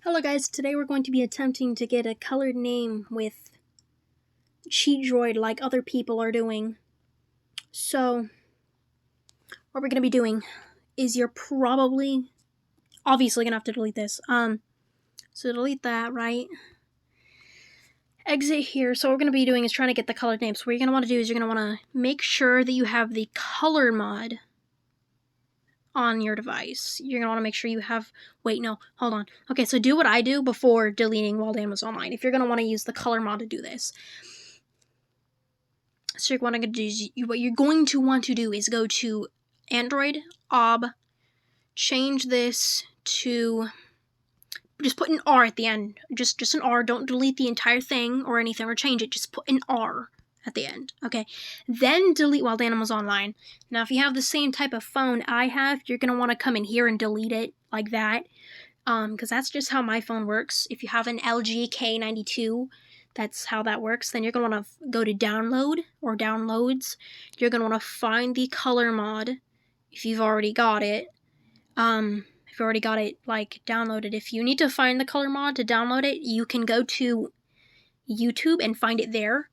Hello guys, today we're going to be attempting to get a colored name with CheatDroid like other people are doing. So, what we're going to be doing is you're obviously going to have to delete this. So delete that, right? Exit here. So what we're going to be doing is trying to get the colored name. So what you're going to want to do is you're going to want to make sure that you have the color mod on your device. You're going to want to make sure you have... Wait, no, hold on. Okay, so do what I do before deleting WildAnimalsOnline if you're going to want to use the color mod to do this. So what you're going to want to do is go to Android, OB, change this to... Just put an R at the end. Just an R. Don't delete the entire thing or anything or change it. Just put an R at the end. Okay. Then delete WildAnimalsOnline. Now, if you have the same type of phone I have, you're going to want to come in here and delete it like that. Because that's just how my phone works. If you have an LG K92, that's how that works. Then you're going to want to go to download or downloads. You're going to want to find the color mod if you've already got it. If you already got it, like, downloaded. If you need to find the color mod to download it, you can go to YouTube and find it there.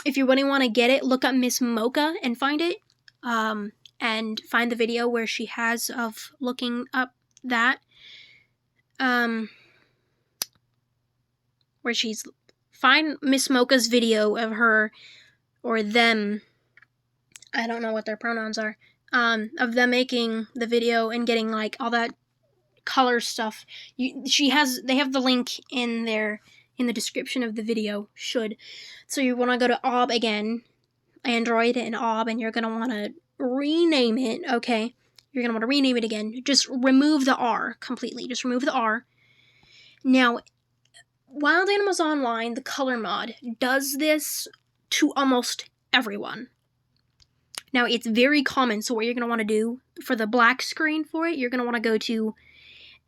If you really want to get it, look up Miss Mocha and find it. And find the video where she has of looking up that. Where she's... Find Miss Mocha's video of her, or them, I don't know what their pronouns are, of them making the video and getting, like, all that color stuff. They have the link in the description of the video, So you want to go to OB again, Android and OB, and you're going to want to rename it, okay? You're going to want to rename it again. Just remove the R completely. Just remove the R. Now, WildAnimalsOnline, the color mod, does this to almost everyone. Now, it's very common, so what you're going to want to do for the black screen for it, you're going to want to go to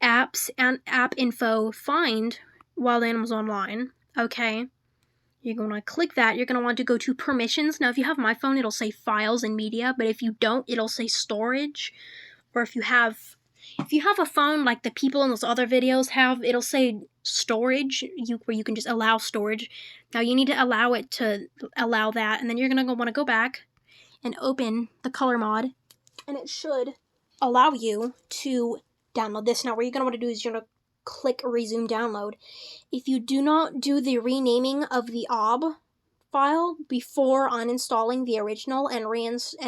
Apps and App Info, find WildAnimalsOnline, okay? You're going to click that. You're going to want to go to Permissions. Now, if you have my phone, it'll say Files and Media, but if you don't, it'll say Storage. Or if you have a phone like the people in those other videos have, it'll say Storage, where you can just allow storage. Now, you need to allow it to allow that, and then you're going to want to go back and open the color mod, and it should allow you to download this. Now, what you're going to want to do is you're going to click Resume Download. If you do not do the renaming of the OB file before uninstalling the original and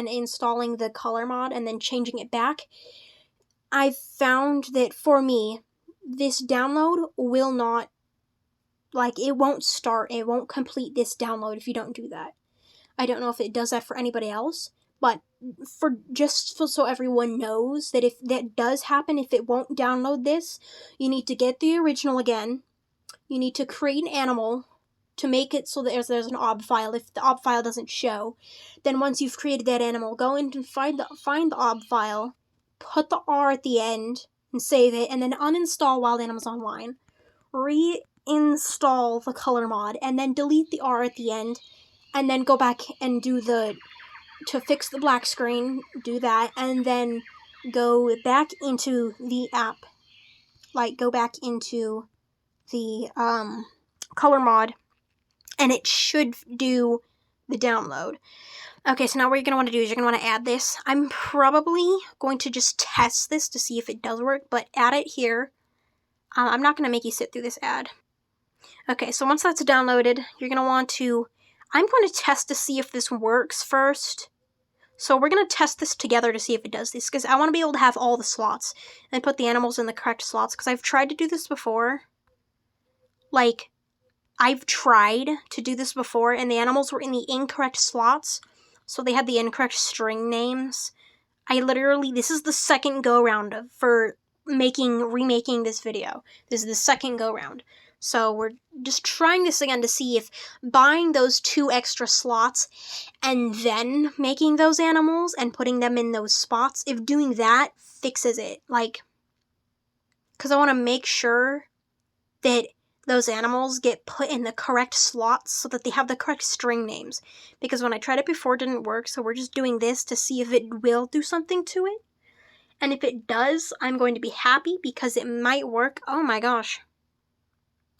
installing the color mod and then changing it back, I've found that for me, this download will not, it won't start, it won't complete this download if you don't do that. I don't know if it does that for anybody else, but so everyone knows that if that does happen, if it won't download this, you need to get the original again. You need to create an animal to make it so that there's an OB file. If the OB file doesn't show, then once you've created that animal, go in and find the OB file, put the R at the end, and save it, and then uninstall WildAnimalsOnline, reinstall the color mod, and then delete the R at the end, and then go back and to fix the black screen, do that, and then go back into the app, go back into the color mod, and it should do the download. Okay, so now what you're going to want to do is you're going to want to add this. I'm probably going to just test this to see if it does work, but add it here. I'm not going to make you sit through this ad. Okay, so once that's downloaded, you're going to want to... I'm going to test to see if this works first. So we're going to test this together to see if it does this, because I want to be able to have all the slots and put the animals in the correct slots, because I've tried to do this before. I've tried to do this before, and the animals were in the incorrect slots, so they had the incorrect string names. This is the second go-round for remaking this video. This is the second go-round. So we're just trying this again to see if buying those 2 extra slots and then making those animals and putting them in those spots, if doing that fixes it. Because I want to make sure that those animals get put in the correct slots so that they have the correct string names. Because when I tried it before, it didn't work, so we're just doing this to see if it will do something to it. And if it does, I'm going to be happy because it might work. Oh my gosh.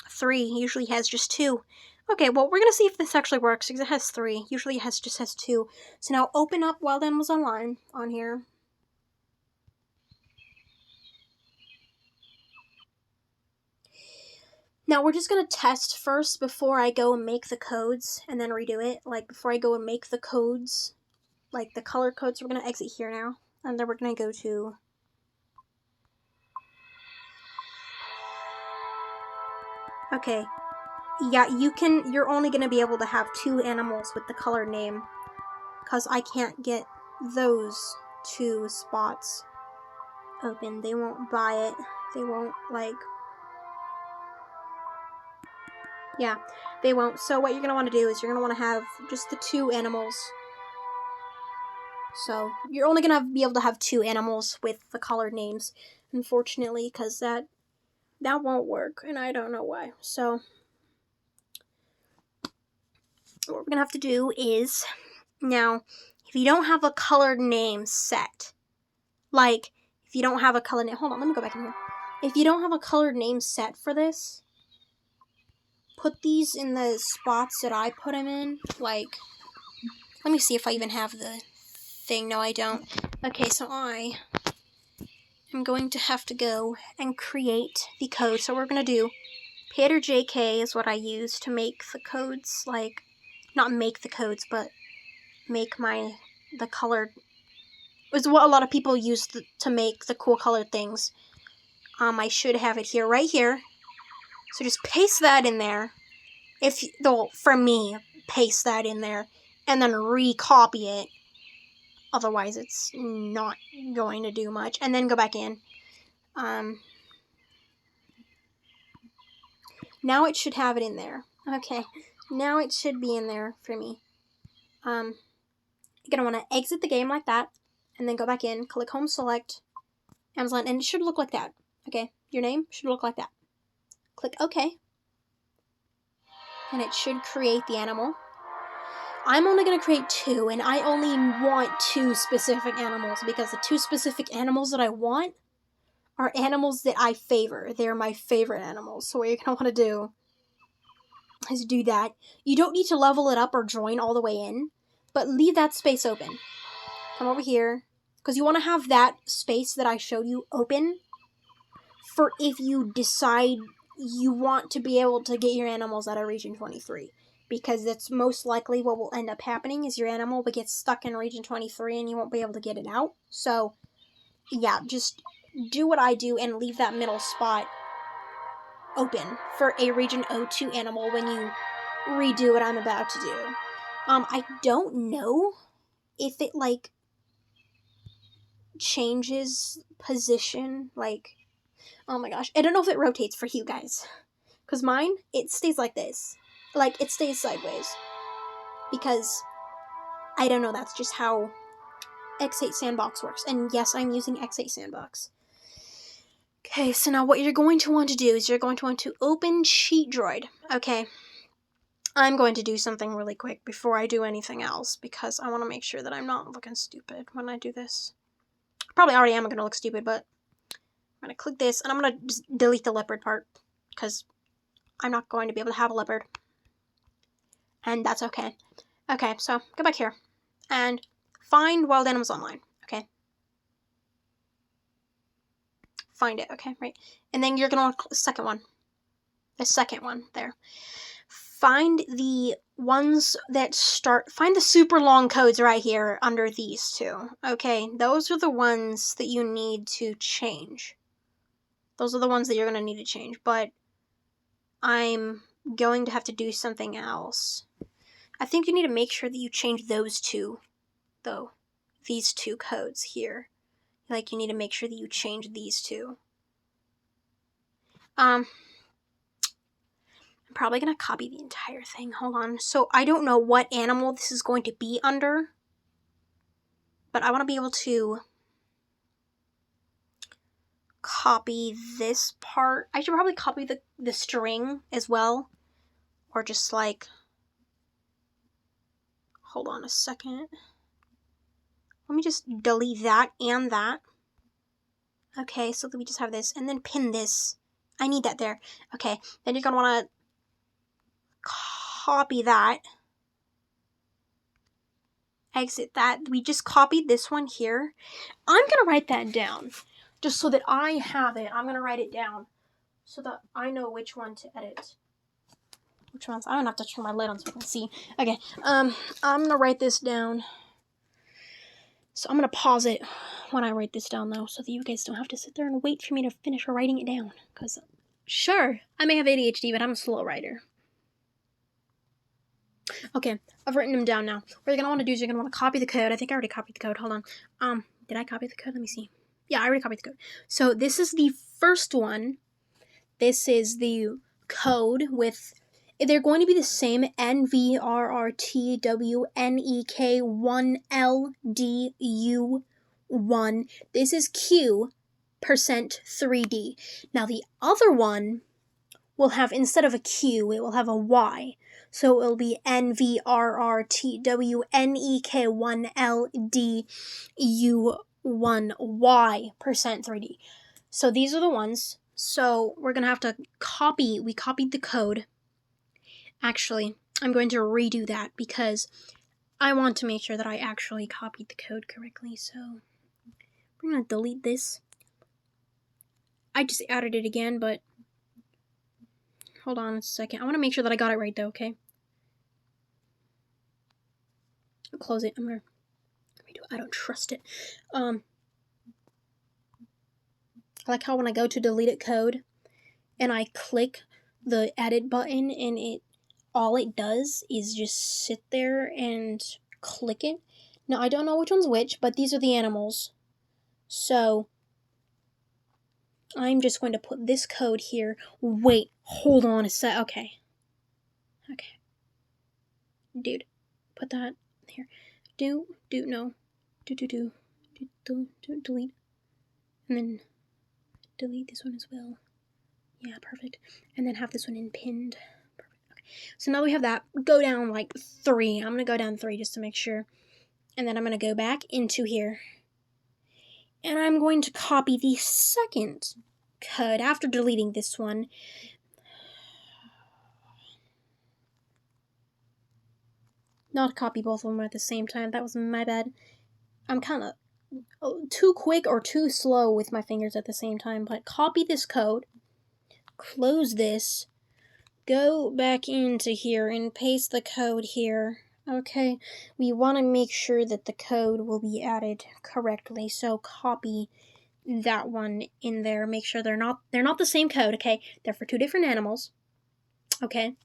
3 usually has just 2. Okay, well, we're going to see if this actually works because it has 3. Usually it just has 2. So now open up Wild Animals Online on here. Now we're just going to test first before I go and make the codes and then redo it. Like before I go and make the codes, like the color codes, we're going to exit here now. And then we're going to go to okay. Yeah, you're only going to be able to have 2 animals with the color name because I can't get those 2 spots open. They won't buy it. They won't, like, yeah, they won't. So what you're going to want to do is you're going to want to have just the 2 animals. So you're only going to be able to have 2 animals with the colored names, unfortunately, because that won't work, and I don't know why. So what we're going to have to do is, now, if you don't have a colored name set, like, if you don't have a colored name, hold on, let me go back in here. If you don't have a colored name set for this, put these in the spots that I put them in, like, let me see if I even have the thing. No, I don't. Okay, so I am going to have to go and create the code. So we're going to do Peter JK is what I use to make the codes, like, not make the codes, but make the colored, is what a lot of people use to make the cool colored things. I should have it here, right here. So just paste that in there. For me, paste that in there, and then recopy it. Otherwise, it's not going to do much. And then go back in. Now it should have it in there. Okay, now it should be in there for me. You're gonna want to exit the game like that, and then go back in, click Home Select, Amazon, and it should look like that. Okay, your name should look like that. Click OK, and it should create the animal. I'm only going to create 2, and I only want 2 specific animals, because the 2 specific animals that I want are animals that I favor. They're my favorite animals. So what you're going to want to do is do that. You don't need to level it up or join all the way in, but leave that space open. Come over here, because you want to have that space that I showed you open for if you decide you want to be able to get your animals out of Region 23. Because that's most likely what will end up happening, is your animal will get stuck in Region 23 and you won't be able to get it out. So, yeah, just do what I do and leave that middle spot open for a Region 02 animal when you redo what I'm about to do. I don't know if it, like, changes position, like, oh my gosh, I don't know if it rotates for you guys. Because mine, it stays like this. Like, it stays sideways. Because, I don't know, that's just how X8 Sandbox works. And yes, I'm using X8 Sandbox. Okay, so now what you're going to want to do is you're going to want to open CheatDroid. Okay, I'm going to do something really quick before I do anything else, because I want to make sure that I'm not looking stupid when I do this. Probably already am going to look stupid, but I'm going to click this, and I'm going to just delete the leopard part, because I'm not going to be able to have a leopard. And that's okay. Okay, so go back here and find Wild Animals Online. Okay. Find it. Okay, right. And then you're going to want the second one. The second one there. Find the ones that find the super long codes right here under these 2. Okay, those are the ones that you need to change. Those are the ones that you're going to need to change, but I'm going to have to do something else. I think you need to make sure that you change those 2, though. These 2 codes here. Like, you need to make sure that you change these 2. I'm probably going to copy the entire thing. Hold on. So, I don't know what animal this is going to be under, but I want to be able to copy this part. I should probably copy the string as well. Or just, like, hold on a second. Let me just delete that and that. Okay, so we just have this, and then pin this. I need that there. Okay, then you're gonna wanna copy that. Exit that. We just copied this one here. I'm gonna write that down, just so that I have it. I'm gonna write it down, so that I know which one to edit. Which ones? I'm gonna have to turn my light on so I can see. Okay, I'm gonna write this down. So I'm gonna pause it when I write this down though, so that you guys don't have to sit there and wait for me to finish writing it down. Cause sure, I may have ADHD, but I'm a slow writer. Okay, I've written them down now. What you're gonna want to do is you're gonna want to copy the code. I think I already copied the code. Hold on. Did I copy the code? Let me see. Yeah, I already copied the code. So this is the first one. This is the code with. They're going to be the same NVRRTW1LDU1. This is Q%3D. Now the other one will have, instead of a Q, it will have a Y. So it will be NVRRTWNEK1LDU1Y%3D. So these are the ones. So we're going to have to copy. We copied the code. Actually, I'm going to redo that because I want to make sure that I actually copied the code correctly. So we're going to delete this. I just added it again, but hold on a second. I want to make sure that I got it right though, okay? I'll close it. I'm going to redo it. I don't trust it. I like how when I go to deleted code and I click the edit button and all it does is just sit there and click it. Now, I don't know which one's which, but these are the animals. So I'm just going to put this code here. Wait, hold on a sec. Okay. Dude, put that here. Delete. And then delete this one as well. Yeah, perfect. And then have this one in pinned. Perfect. Okay. So now we have that. Go down like 3. I'm going to go down 3 just to make sure. And then I'm going to go back into here. And I'm going to copy the second code after deleting this one. Not copy both of them at the same time. That was my bad. I'm kind of too quick or too slow with my fingers at the same time. But copy this code. Close this. Go back into here and paste the code here. Okay, we want to make sure that the code will be added correctly, so copy that one in there. Make sure they're not the same code, okay? They're for 2 different animals. Okay.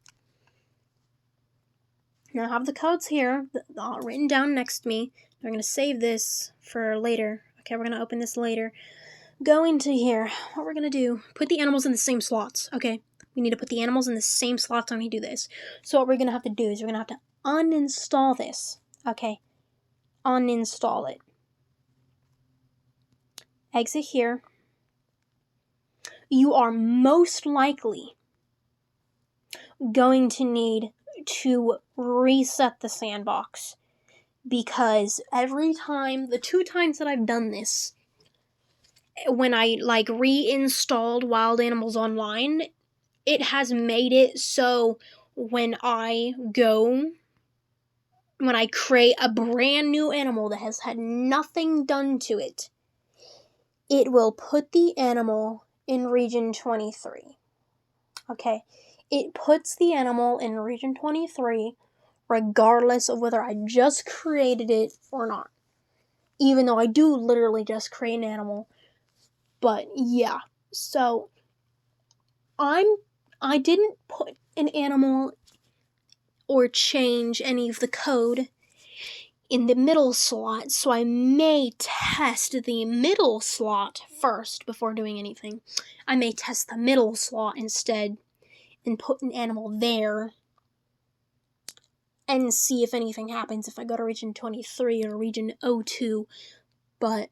Now I have the codes here written down next to me. I'm going to save this for later. Okay, we're going to open this later. Go into here. What we're going to do, put the animals in the same slots, okay? We need to put the animals in the same slots when we do this. So what we're going to have to do is we're going to have to uninstall this, okay? Uninstall it. Exit here. You are most likely going to need to reset the sandbox because every time, the 2 times that I've done this, when I reinstalled WildAnimalsOnline, it has made it so when I create a brand new animal that has had nothing done to it, it will put the animal in region 23. Okay, it puts the animal in region 23 regardless of whether I just created it or not. Even though I do literally just create an animal. But yeah, so I didn't put an animal or change any of the code in the middle slot, so I may test the middle slot first before doing anything. I may test the middle slot instead and put an animal there and see if anything happens if I go to region 23 or region 02. But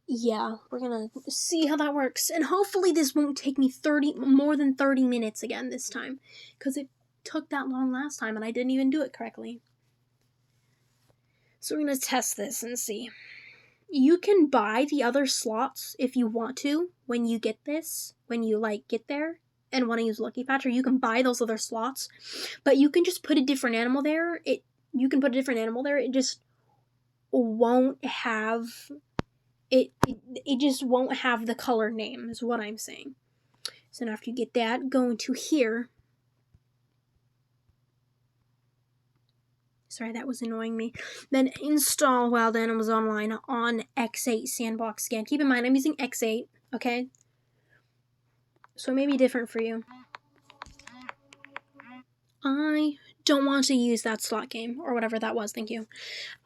yeah, we're gonna see how that works. And hopefully this won't take me more than 30 minutes again this time, because it took that long last time and I didn't even do it correctly. So we're gonna test this and see. you can buy the other slots if you want to when you get this, when you like get there and want to use Lucky Patcher, you can buy those other slots, but you can just put a different animal there. It just won't have it just won't have the color name is what I'm saying. So now after you get that, go into here. Sorry, that was annoying me. Then install Wild Animals Online on X8 Sandbox again. Keep in mind, I'm using X8, okay? So it may be different for you. I don't want to use that slot game, or whatever that was, thank you.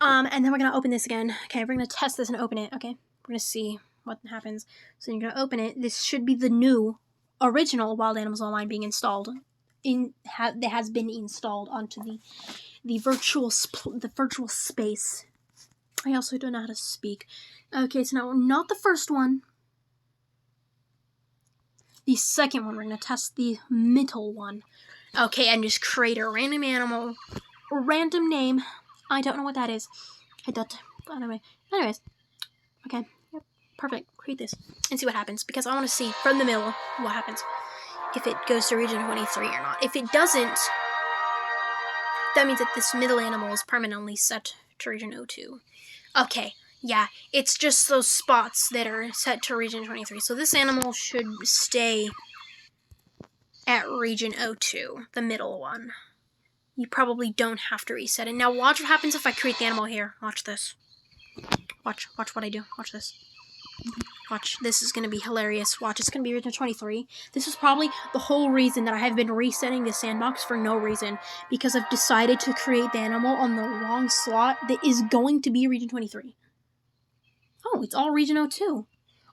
And then we're going to open this again. Okay, we're going to test this and open it, okay? We're going to see what happens. So you're going to open it. This should be the new, original Wild Animals Online being installed. That has been installed onto the virtual space. I also don't know how to speak. Okay, so now not the first one. The second one, we're going to test the middle one. Okay, and just create a random animal, random name. I don't know what that is. I don't. Anyways. Okay, yep, perfect. Create this and see what happens, because I want to see from the middle what happens. If it goes to region 23 or not. If it doesn't, that means that this middle animal is permanently set to region 02. Okay, yeah, it's just those spots that are set to region 23. So this animal should stay at region 02, the middle one. You probably don't have to reset it. Now watch what happens if I create the animal here. Watch this. Watch what I do. Watch this. Watch, this is going to be hilarious. Watch, it's going to be region 23. This is probably the whole reason that I have been resetting the sandbox for no reason. Because I've decided to create the animal on the wrong slot that is going to be region 23. Oh, it's all region 02.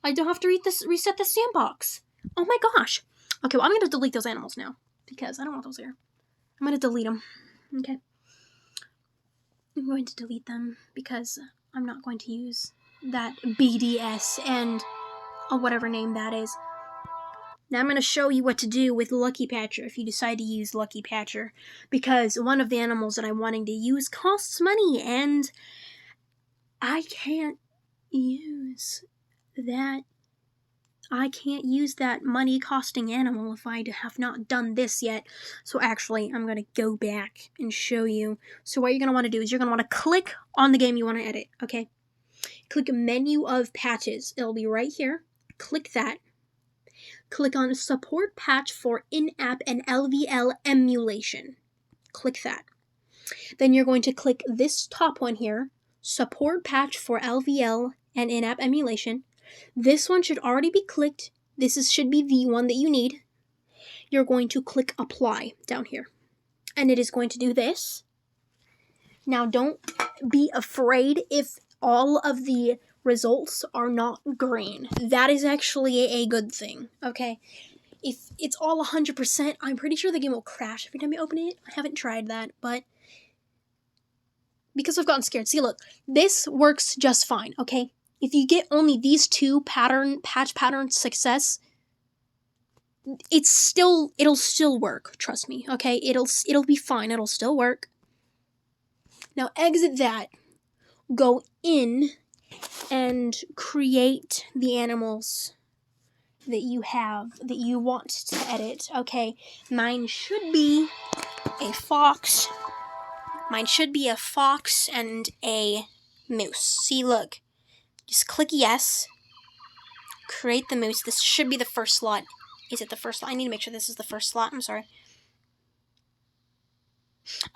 I don't have to reset the sandbox. Oh my gosh. Okay, well, I'm going to delete those animals now. Because I don't want those there. I'm going to delete them. Okay. I'm going to delete them because I'm not going to use that BDS and whatever name that is. Now I'm going to show you what to do with Lucky Patcher if you decide to use Lucky Patcher, because one of the animals that I'm wanting to use costs money and I can't use that. I can't use that money costing animal if I have not done this yet. So actually, I'm going to go back and show you. So what you're going to want to do is you're going to want to click on the game you want to edit, okay? Click menu of patches. It'll be right here. Click that. Click on support patch for in-app and LVL emulation. Click that. Then you're going to click this top one here. Support patch for LVL and in-app emulation. This one should already be clicked. This should be the one that you need. You're going to click apply down here. And it is going to do this. Now don't be afraid if all of the results are not green. That is actually a good thing, okay? If it's all 100%, I'm pretty sure the game will crash every time you open it. I haven't tried that, but because I've gotten scared. See, look, this works just fine, okay? If you get only these two patch pattern success, it'll still work, trust me, okay? It'll be fine, it'll still work. Now exit that, go in and create the animals that you want to edit, okay? Mine should be a fox. Mine should be a fox and a moose. See, look. Just click yes. Create the moose. This should be the first slot. Is it the first slot? I need to make sure this is the first slot. I'm sorry.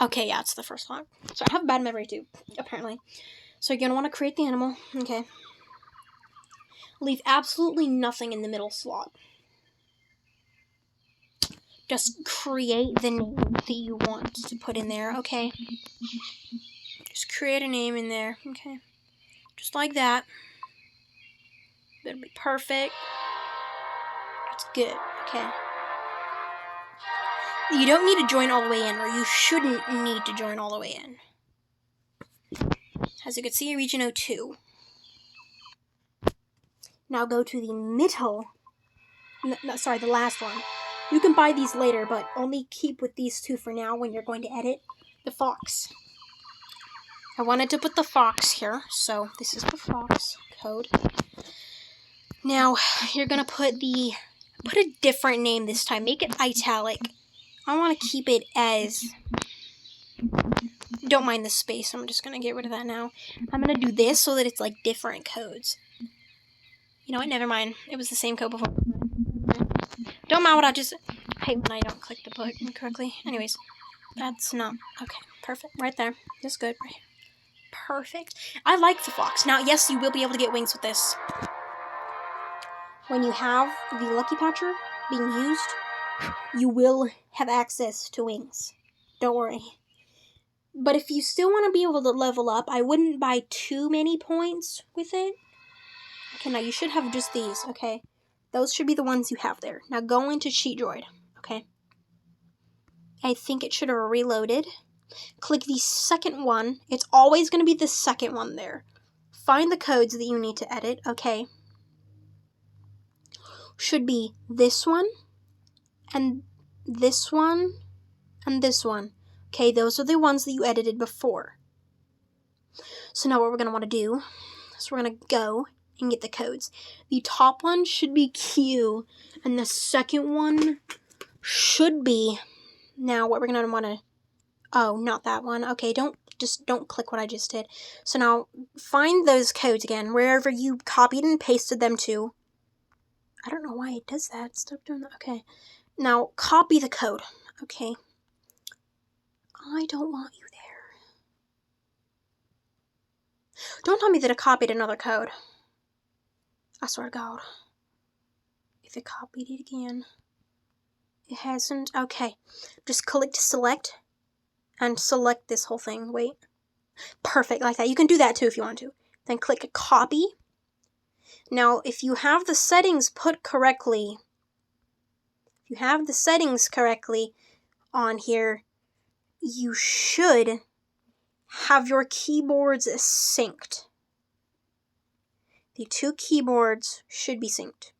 Okay, yeah, it's the first slot. So I have bad memory too, apparently. So you're going to want to create the animal. Okay. Leave absolutely nothing in the middle slot. Just create the name that you want to put in there, okay? Just create a name in there, okay? Just like that. That'll be perfect. That's good, okay? You don't need to join all the way in, or you shouldn't need to join all the way in. As you can see, region 02. Now go to the middle. Sorry, the last one. You can buy these later, but only keep with these two for now when you're going to edit the fox. I wanted to put the fox here, so this is the fox code. Now, you're going to put a different name this time. Make it italic. I want to keep it as... Don't mind the space. I'm just going to get rid of that now. I'm going to do this so that it's like different codes. You know what? Never mind. It was the same code before. Don't mind what I just... I hate when I don't click the button correctly. Anyways, that's not... Okay, perfect. Right there. That's good. Right. Perfect. I like the fox. Now, yes, you will be able to get wings with this. When you have the Lucky Patcher being used, you will have access to wings. Don't worry. But if you still want to be able to level up, I wouldn't buy too many points with it. Okay, now you should have just these, okay? Those should be the ones you have there. Now go into CheatDroid, okay? I think it should have reloaded. Click the second one. It's always going to be the second one there. Find the codes that you need to edit, okay? Should be this one, and this one, and this one. Okay, those are the ones that you edited before. So now what we're going to want to do is we're going to go and get the codes. The top one should be Q, and the second one should be... Now what we're going to want to... Oh, not that one. Okay, don't click what I just did. So now find those codes again, wherever you copied and pasted them to. I don't know why it does that. Stop doing that. Okay. Now copy the code. Okay. I don't want you there. Don't tell me that it copied another code. I swear to God. If it copied it again. It hasn't. Okay. Just click to select. And select this whole thing. Wait. Perfect. Like that. You can do that too if you want to. Then click copy. Now, if you have the settings put correctly. If you have the settings correctly on here. You should have your keyboards synced. The two keyboards should be synced.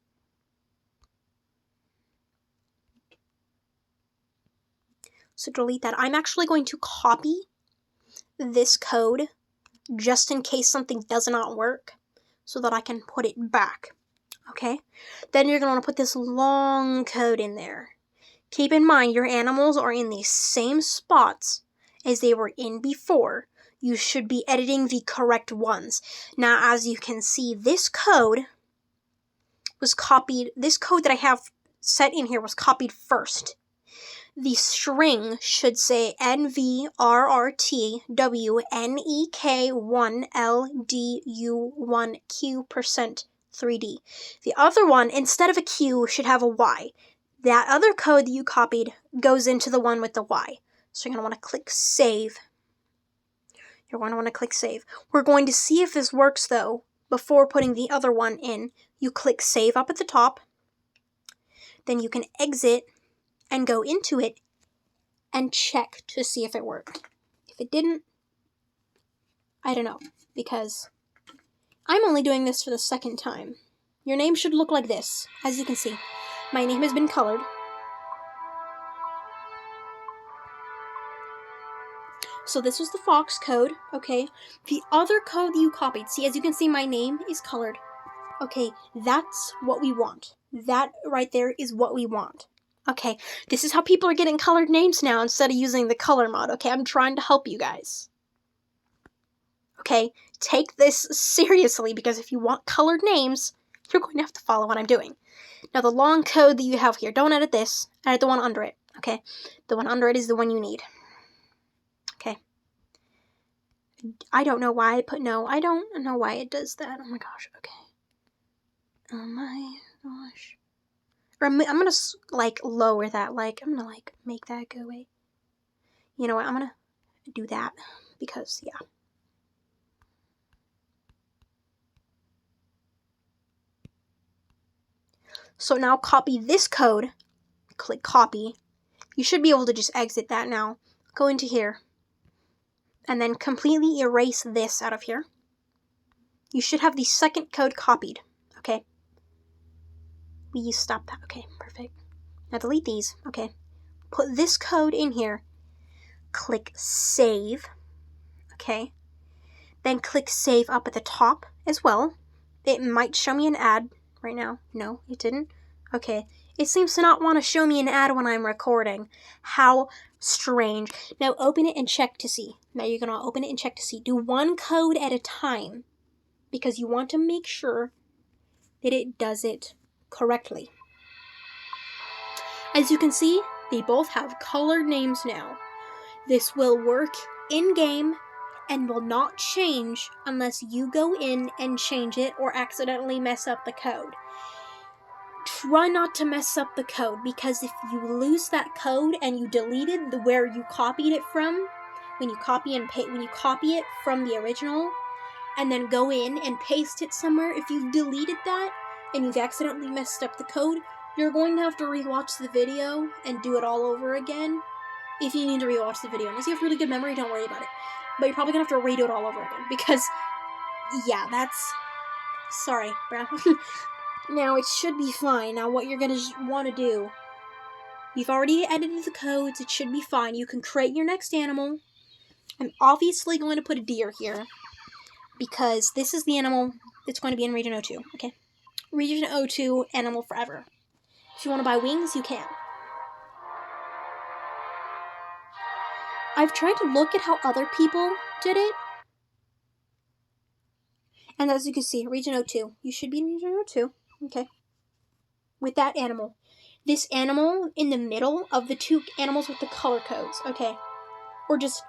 So delete that. I'm actually going to copy this code just in case something does not work so that I can put it back. Okay? Then you're going to want to put this long code in there. Keep in mind, your animals are in the same spots as they were in before. You should be editing the correct ones. Now, as you can see, this code was copied. This code that I have set in here was copied first. The string should say NVRRTWNEK1LDU1Q%3D. The other one, instead of a Q, should have a Y. That other code that you copied goes into the one with the Y. So you're going to want to click Save. You're going to want to click Save. We're going to see if this works, though, before putting the other one in. You click Save up at the top. Then you can exit and go into it and check to see if it worked. If it didn't, I don't know, because I'm only doing this for the second time. Your name should look like this, as you can see. My name has been colored. So this was the fox code, okay? The other code that you copied, see, as you can see, my name is colored. Okay, that's what we want. That right there is what we want. Okay, this is how people are getting colored names now instead of using the color mod, okay? I'm trying to help you guys. Okay, take this seriously, because if you want colored names, you're going to have to follow what I'm doing. Now, the long code that you have here, don't edit this. Edit the one under it, okay? The one under it is the one you need. Okay. I don't know why I put no. I don't know why it does that. Oh my gosh, okay. Oh my gosh. Or I'm going to, like, lower that. Like, I'm going to, like, make that go away. You know what? I'm going to do that because, yeah. So now copy this code. Click copy. You should be able to just exit that now. Go into here. And then completely erase this out of here. You should have the second code copied. Okay. We stop that. Okay, perfect. Now delete these. Okay. Put this code in here. Click save. Okay. then click save up at the top as well. It might show me an ad right now. No, it didn't. Okay, it seems to not want to show me an ad when I'm recording. How strange. Now open it and check to see. Now you're going to open it and check to see. Do one code at a time because you want to make sure that it does it correctly. As you can see, they both have colored names now. This will work in-game and will not change unless you go in and change it or accidentally mess up the code. Try not to mess up the code, because if you lose that code and you deleted where you copied it from, when you copy it from the original and then go in and paste it somewhere, if you've deleted that and you've accidentally messed up the code, you're going to have to rewatch the video and do it all over again. If you need to rewatch the video, unless you have really good memory, don't worry about it. But you're probably going to have to redo it all over again, because, yeah, that's... Sorry, bro. Now, it should be fine. Now, what you're going to want to do, you've already edited the codes, it should be fine. You can create your next animal. I'm obviously going to put a deer here, because this is the animal that's going to be in Region 02, okay? Region 02, animal forever. If you want to buy wings, you can. I've tried to look at how other people did it. And as you can see, Region 02. You should be in Region 02. Okay. With that animal. This animal in the middle of the two animals with the color codes. Okay. Or just,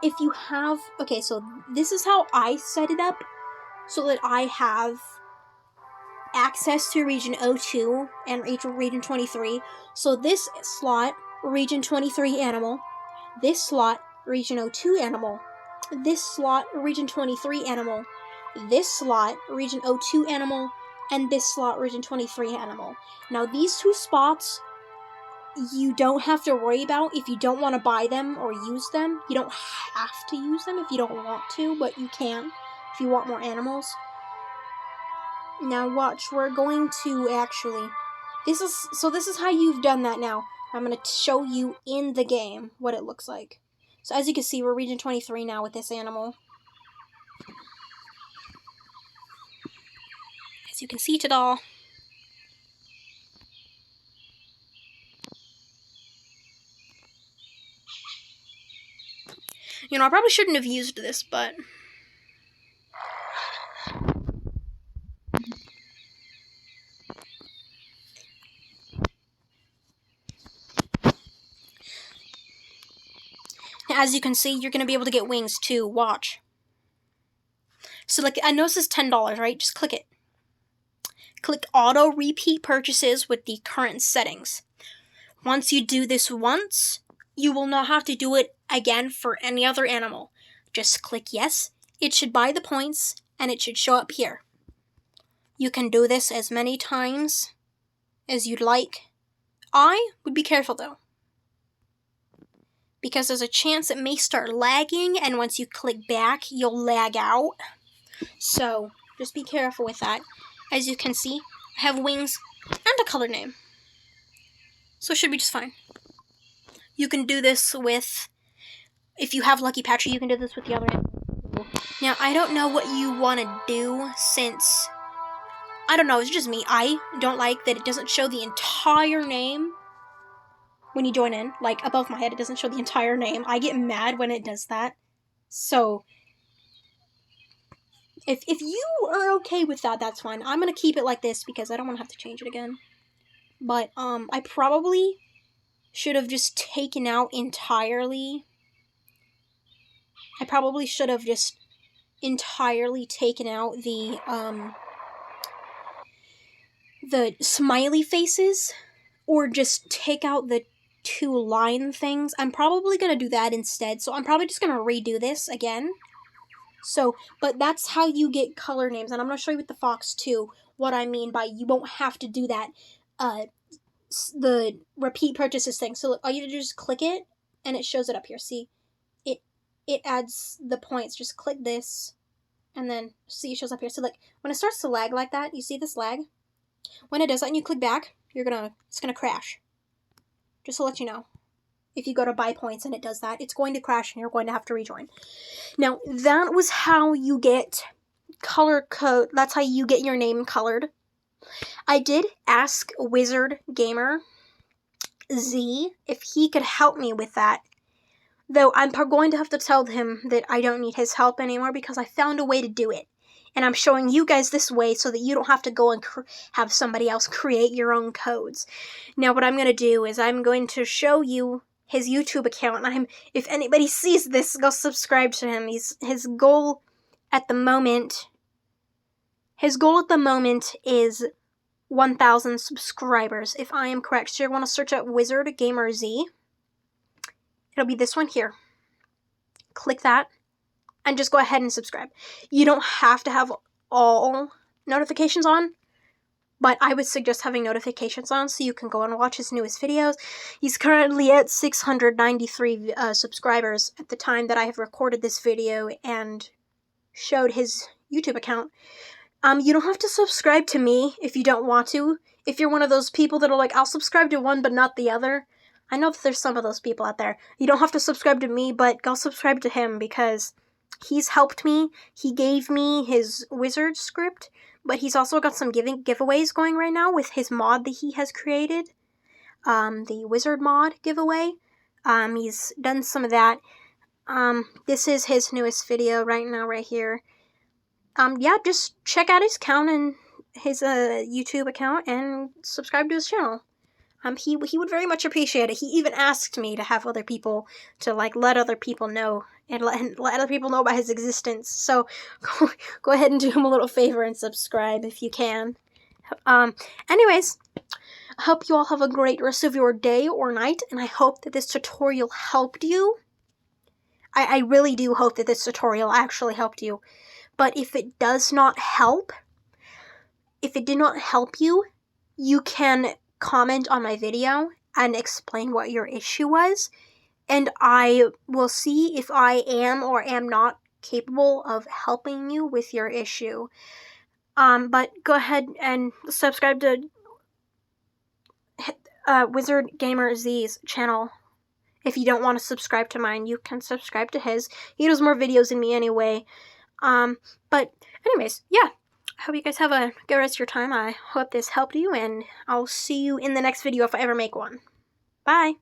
if you have... Okay, so this is how I set it up. So that I have access to Region 02 and Region 23. So this slot, Region 23 animal. This slot, Region 02 animal. This slot, Region 23 animal. This slot, Region 02 animal. And this slot, Region 23 animal. Now, these two spots, you don't have to worry about if you don't want to buy them or use them. You don't have to use them if you don't want to, but you can if you want more animals. Now, watch. We're going to actually... This is how you've done that now. I'm going to show you in the game what it looks like. So as you can see, we're Region 23 now with this animal. As you can see, ta-da! You know, I probably shouldn't have used this, but... As you can see, you're going to be able to get wings too. Watch. So, like, I know this is $10, right? Just click it. Click Auto Repeat Purchases with the current settings. Once you do this once, you will not have to do it again for any other animal. Just click Yes. It should buy the points, and it should show up here. You can do this as many times as you'd like. I would be careful, though, because there's a chance it may start lagging, and once you click back, you'll lag out. So, just be careful with that. As you can see, I have wings and a color name. So it should be just fine. You can do this with, if you have Lucky Patcher, you can do this with the other animals. Now, I don't know what you want to do, since, I don't know, it's just me. I don't like that it doesn't show the entire name when you join in. Like, above my head, it doesn't show the entire name. I get mad when it does that. So, if you are okay with that, that's fine. I'm going to keep it like this because I don't want to have to change it again. But, I probably should have just taken out entirely. I probably should have just entirely taken out the smiley faces, or just take out the two line things. I'm probably going to do that instead, so I'm probably just going to redo this again. So, but that's how you get color names, and I'm going to show you with the fox too what I mean by you won't have to do that, the repeat purchases thing. So look, all you have to do is click it, and it shows it up here. See, it adds the points. Just click this, and then see, it shows up here. So like, when it starts to lag like that, you see this lag? When it does that and you click back, it's gonna crash. Just to let you know. If you go to buy points and it does that, it's going to crash and you're going to have to rejoin. Now, that was how you get color code. That's how you get your name colored. I did ask Wizard Gamer Z if he could help me with that. Though I'm going to have to tell him that I don't need his help anymore because I found a way to do it. And I'm showing you guys this way so that you don't have to go and have somebody else create your own codes. Now what I'm going to do is I'm going to show you his YouTube account. And if anybody sees this, go subscribe to him. His goal at the moment is 1,000 subscribers, if I am correct. So you're going to search up Wizard Gamer Z. It'll be this one here. Click that and just go ahead and subscribe. You don't have to have all notifications on, but I would suggest having notifications on so you can go and watch his newest videos. He's currently at 693 subscribers at the time that I have recorded this video and showed his YouTube account. You don't have to subscribe to me if you don't want to. If you're one of those people that are like, I'll subscribe to one but not the other. I know that there's some of those people out there. You don't have to subscribe to me, but go subscribe to him because he's helped me. He gave me his wizard script, but he's also got some giveaways going right now with his mod that he has created. The wizard mod giveaway. He's done some of that. This is his newest video right now, right here. Yeah, just check out his account and his YouTube account and subscribe to his channel. He would very much appreciate it. He even asked me to have other people to let other people know and let other people know about his existence. So go ahead and do him a little favor and subscribe if you can. Anyways, I hope you all have a great rest of your day or night, and I hope that this tutorial helped you. I really do hope that this tutorial actually helped you. But if it does not help, if it did not help you, you can comment on my video and explain what your issue was, and I will see if I am or am not capable of helping you with your issue. But go ahead and subscribe to Wizard Gamer Z's channel. If you don't want to subscribe to mine, you can subscribe to his. He does more videos than me anyway. But anyways, yeah. I hope you guys have a good rest of your time. I hope this helped you, and I'll see you in the next video if I ever make one. Bye!